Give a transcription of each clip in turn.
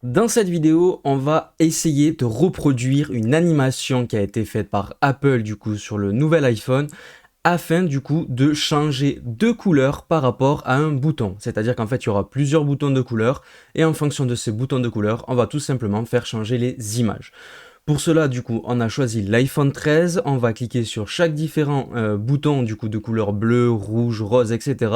Dans cette vidéo, on va essayer de reproduire une animation qui a été faite par Apple du coup sur le nouvel iPhone afin du coup de changer de couleur par rapport à un bouton. C'est-à-dire qu'en fait, il y aura plusieurs boutons de couleur et en fonction de ces boutons de couleur, on va tout simplement faire changer les images. Pour cela, du coup, on a choisi l'iPhone 13. On va cliquer sur chaque différent bouton du coup de couleur bleue, rouge, rose, etc.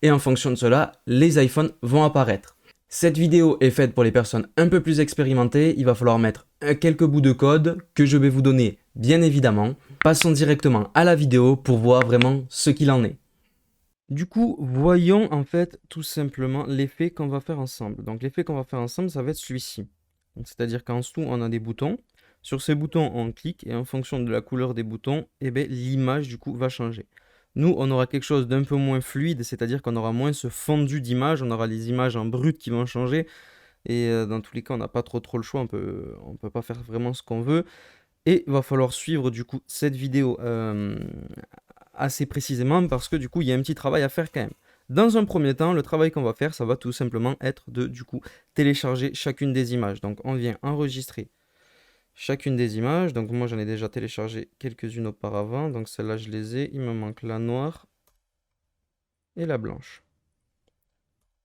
Et en fonction de cela, les iPhones vont apparaître. Cette vidéo est faite pour les personnes un peu plus expérimentées. Il va falloir mettre quelques bouts de code que je vais vous donner, bien évidemment. Passons directement à la vidéo pour voir vraiment ce qu'il en est. Du coup, voyons en fait tout simplement l'effet qu'on va faire ensemble. Donc l'effet qu'on va faire ensemble, ça va être celui-ci. C'est-à-dire qu'en dessous, on a des boutons. Sur ces boutons, on clique et en fonction de la couleur des boutons, eh ben, l'image du coup va changer. Nous, on aura quelque chose d'un peu moins fluide, c'est-à-dire qu'on aura moins ce fondu d'image, on aura les images en brut qui vont changer. Et dans tous les cas, on n'a pas trop le choix, on peut pas faire vraiment ce qu'on veut. Et il va falloir suivre du coup cette vidéo assez précisément parce que du coup il y a un petit travail à faire quand même. Dans un premier temps, le travail qu'on va faire, ça va tout simplement être de du coup télécharger chacune des images. Donc on vient enregistrer chacune des images. Donc moi j'en ai déjà téléchargé quelques-unes auparavant. Donc celle-là je les ai. Il me manque la noire et la blanche.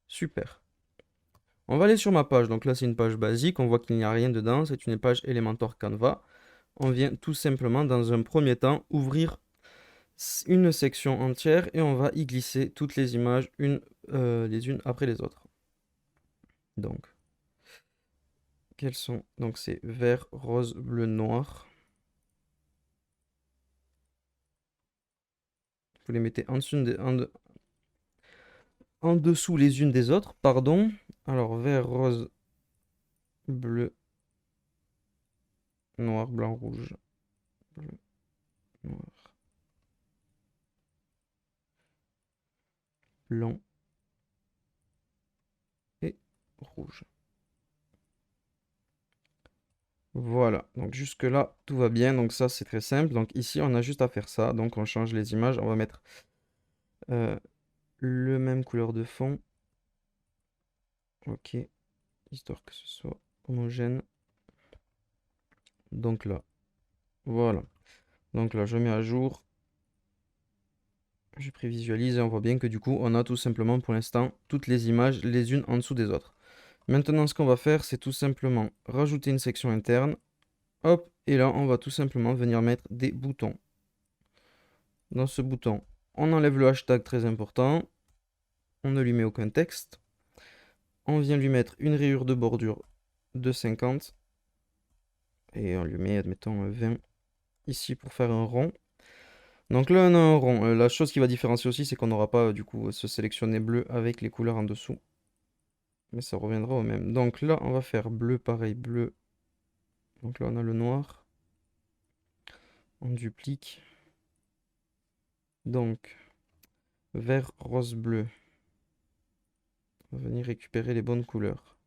Super. On va aller sur ma page. Donc là c'est une page basique. On voit qu'il n'y a rien dedans. C'est une page Elementor Canva. On vient tout simplement dans un premier temps ouvrir une section entière et on va y glisser toutes les images les unes après les autres. Donc, quelles sont? Donc c'est vert, rose, bleu, noir. Vous les mettez en dessous les unes des autres, pardon. Alors vert, rose, bleu, noir, blanc, rouge, bleu, noir, blanc et rouge. Voilà, donc jusque là tout va bien, donc ça c'est très simple. Donc ici on a juste à faire ça, donc on change les images, on va mettre euh, le même couleur de fond, ok, histoire que ce soit homogène. Donc là, voilà. Donc là je mets à jour, je prévisualise et on voit bien que du coup on a tout simplement pour l'instant toutes les images les unes en dessous des autres. Maintenant ce qu'on va faire c'est tout simplement rajouter une section interne, hop, et là on va tout simplement venir mettre des boutons. Dans ce bouton, on enlève le hashtag très important, on ne lui met aucun texte, on vient lui mettre une rayure de bordure de 50 et on lui met admettons 20 ici pour faire un rond. Donc là on a un rond. La chose qui va différencier aussi c'est qu'on n'aura pas du coup ce sélectionné bleu avec les couleurs en dessous. Mais ça reviendra au même. Donc là on va faire bleu pareil, bleu. Donc là on a le noir. On duplique. Donc vert, rose, bleu. On va venir récupérer les bonnes couleurs.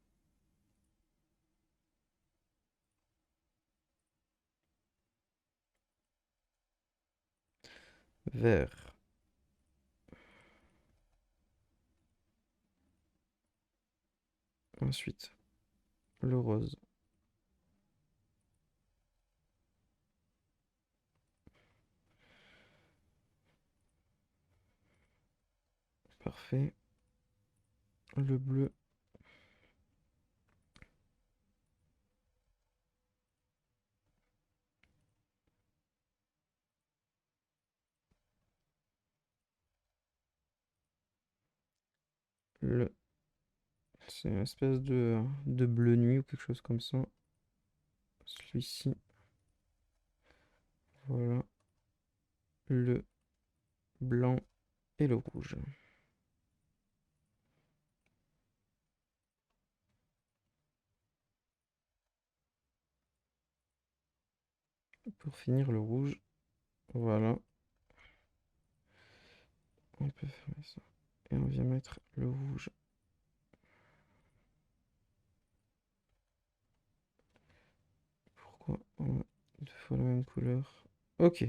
Vert. Ensuite le rose. Parfait. Le bleu. Le... C'est une espèce de bleu nuit ou quelque chose comme ça. Celui-ci. Voilà. Le blanc et le rouge. Pour finir le rouge. Voilà. On peut fermer ça. Et on vient mettre le rouge. Pourquoi on a deux fois la même couleur? Ok.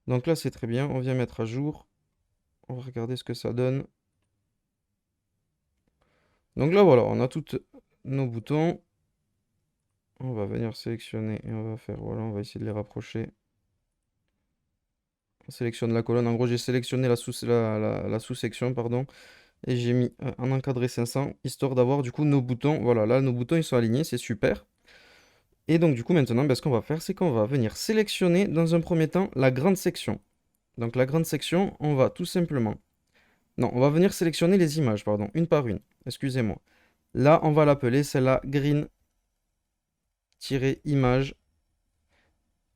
Donc là, c'est très bien. On vient mettre à jour. On va regarder ce que ça donne. Donc là, voilà, on a tous nos boutons. On va venir sélectionner et on va faire, voilà, on va essayer de les rapprocher. On sélectionne la colonne. En gros, j'ai sélectionné la sous-section, pardon, et j'ai mis un encadré 500, histoire d'avoir du coup nos boutons. Voilà, là, nos boutons, ils sont alignés, c'est super. Et donc, du coup, maintenant, ben, ce qu'on va faire, c'est qu'on va venir sélectionner, dans un premier temps, la grande section. Donc, la grande section, on va tout simplement... Non, on va venir sélectionner les images, pardon, une par une. Excusez-moi. Là, on va l'appeler, c'est la green-image.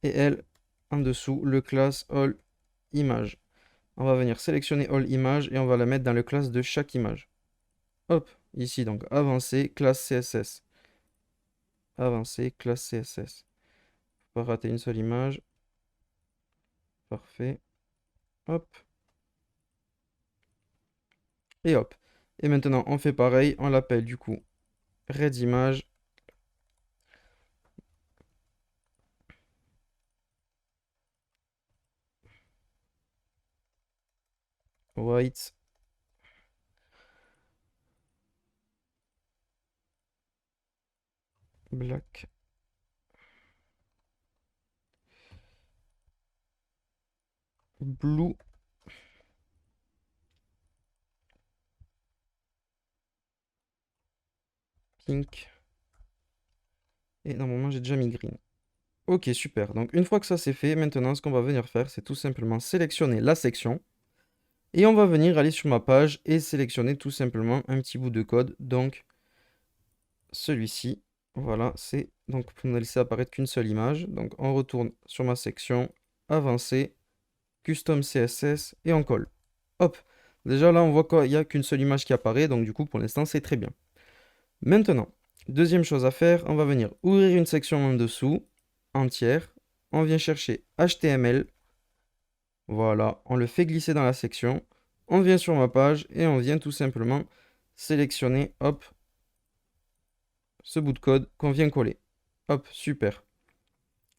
Et elle, en dessous, le class all image. On va venir sélectionner all image et on va la mettre dans le classe de chaque image. Hop, ici donc avancer, classe CSS. Avancer, classe CSS. Faut pas rater une seule image. Parfait. Hop. Et hop. Et maintenant on fait pareil, on l'appelle du coup red image. White. Black. Blue. Pink. Et normalement j'ai déjà mis green. Ok, super. Donc une fois que ça c'est fait, maintenant ce qu'on va venir faire, c'est tout simplement sélectionner la section. Et on va venir aller sur ma page et sélectionner tout simplement un petit bout de code. Donc celui-ci, voilà, c'est donc pour ne laisser apparaître qu'une seule image. Donc on retourne sur ma section, avancer, custom CSS et on colle. Hop, déjà là on voit qu'il n'y a qu'une seule image qui apparaît, donc du coup pour l'instant c'est très bien. Maintenant, deuxième chose à faire, on va venir ouvrir une section en dessous, entière. On vient chercher HTML. Voilà, on le fait glisser dans la section. On vient sur ma page et on vient tout simplement sélectionner, hop, ce bout de code qu'on vient coller. Hop, super.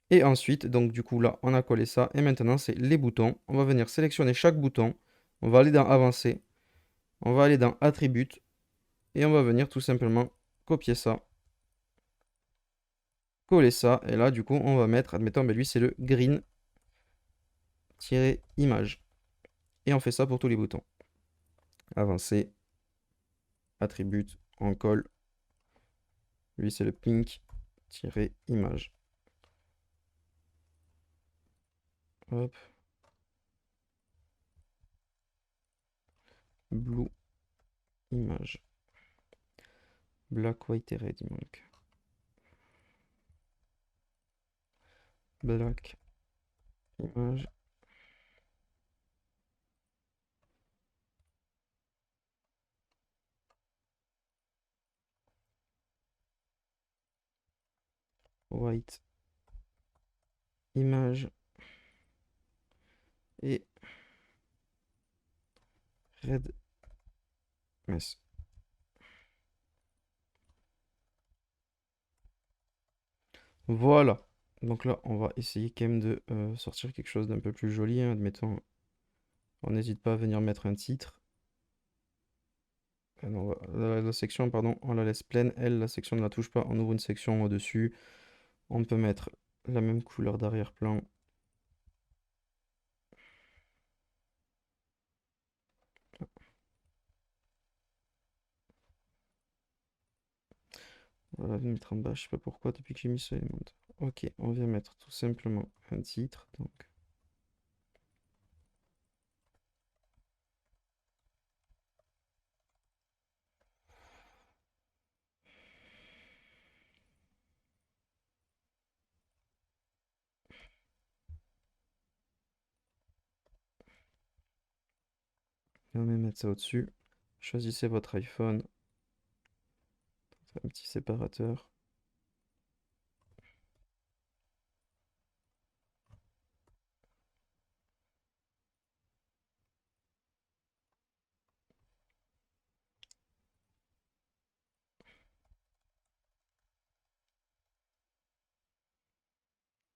Et ensuite, donc du coup là, on a collé ça. Et maintenant, c'est les boutons. On va venir sélectionner chaque bouton. On va aller dans Avancer. On va aller dans Attributes. Et on va venir tout simplement copier ça. Coller ça. Et là, du coup, on va mettre, admettons, ben lui, c'est le green-image. Et on fait ça pour tous les boutons. Avancer. Attributes. On colle. Lui, c'est le pink-image. Hop. Blue image. Black, white et red, il manque. Black image. White image. Et red mess. Voilà. Donc là, on va essayer quand même de sortir quelque chose d'un peu plus joli, hein. Admettons, on n'hésite pas à venir mettre un titre. Ah non, la section, pardon, on la laisse pleine. Elle, la section ne la touche pas. On ouvre une section au-dessus. On peut mettre la même couleur d'arrière-plan. On va la mettre en bas. Je sais pas pourquoi, depuis que j'ai mis ça, il monte. Ok, on vient mettre tout simplement un titre. Donc, on va mettre ça au-dessus. Choisissez votre iPhone. Un petit séparateur.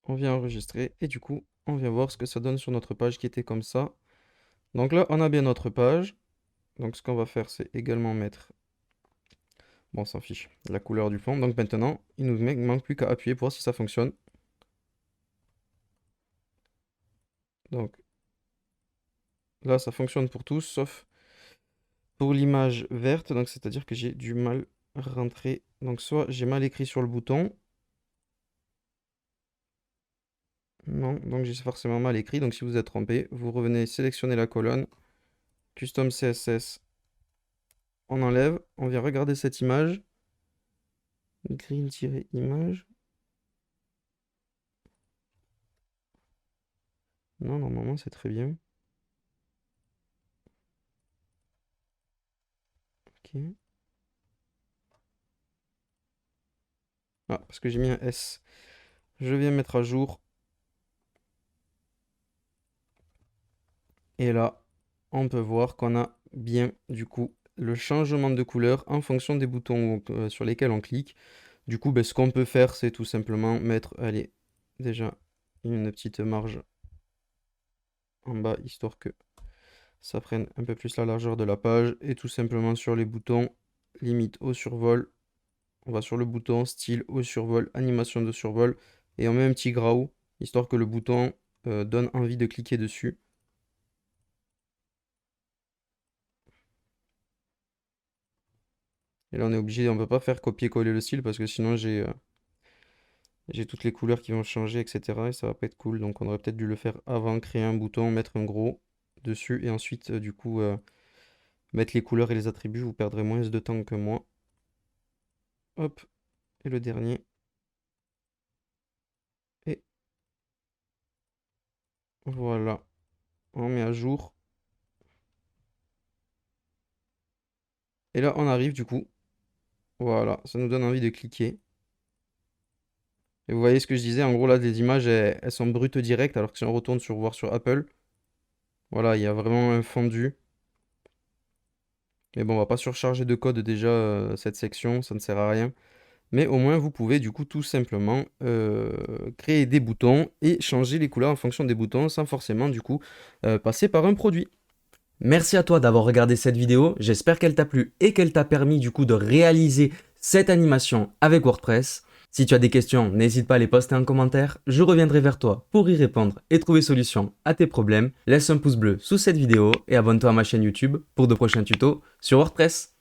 On vient enregistrer et du coup, on vient voir ce que ça donne sur notre page qui était comme ça. Donc là, on a bien notre page. Donc ce qu'on va faire, c'est également mettre Bon, on s'en fiche. La couleur du fond. Donc maintenant, il nous manque plus qu'à appuyer pour voir si ça fonctionne. Donc là, ça fonctionne pour tous, sauf pour l'image verte. Donc c'est-à-dire que j'ai du mal à rentrer. Donc soit j'ai mal écrit sur le bouton. Non, donc j'ai forcément mal écrit. Donc si vous êtes trompé, vous revenez sélectionner la colonne. Custom CSS. On enlève. On vient regarder cette image. Green-image. Non, normalement c'est très bien. Ok. Ah, parce que j'ai mis un S. Je viens mettre à jour. Et là, on peut voir qu'on a bien, du coup, le changement de couleur en fonction des boutons sur lesquels on clique. Du coup, ben, ce qu'on peut faire, c'est tout simplement mettre, allez, déjà une petite marge en bas, histoire que ça prenne un peu plus la largeur de la page. Et tout simplement sur les boutons, limite au survol, on va sur le bouton style au survol, animation de survol, et on met un petit graou, histoire que le bouton donne envie de cliquer dessus. Et là on est obligé, on ne peut pas faire copier-coller le style parce que sinon j'ai toutes les couleurs qui vont changer, etc. Et ça va pas être cool. Donc on aurait peut-être dû le faire avant, créer un bouton, mettre un gros dessus et ensuite du coup mettre les couleurs et les attributs. Vous perdrez moins de temps que moi. Hop, et le dernier. Et voilà, on met à jour. Et là on arrive du coup. Voilà, ça nous donne envie de cliquer. Et vous voyez ce que je disais, en gros là les images elles sont brutes directes alors que si on retourne sur voir sur Apple, voilà, il y a vraiment un fondu. Mais bon, on va pas surcharger de code déjà cette section, ça ne sert à rien. Mais au moins vous pouvez du coup tout simplement créer des boutons et changer les couleurs en fonction des boutons sans forcément du coup passer par un produit. Merci à toi d'avoir regardé cette vidéo, j'espère qu'elle t'a plu et qu'elle t'a permis du coup de réaliser cette animation avec WordPress. Si tu as des questions, n'hésite pas à les poster en commentaire, je reviendrai vers toi pour y répondre et trouver solution à tes problèmes. Laisse un pouce bleu sous cette vidéo et abonne-toi à ma chaîne YouTube pour de prochains tutos sur WordPress.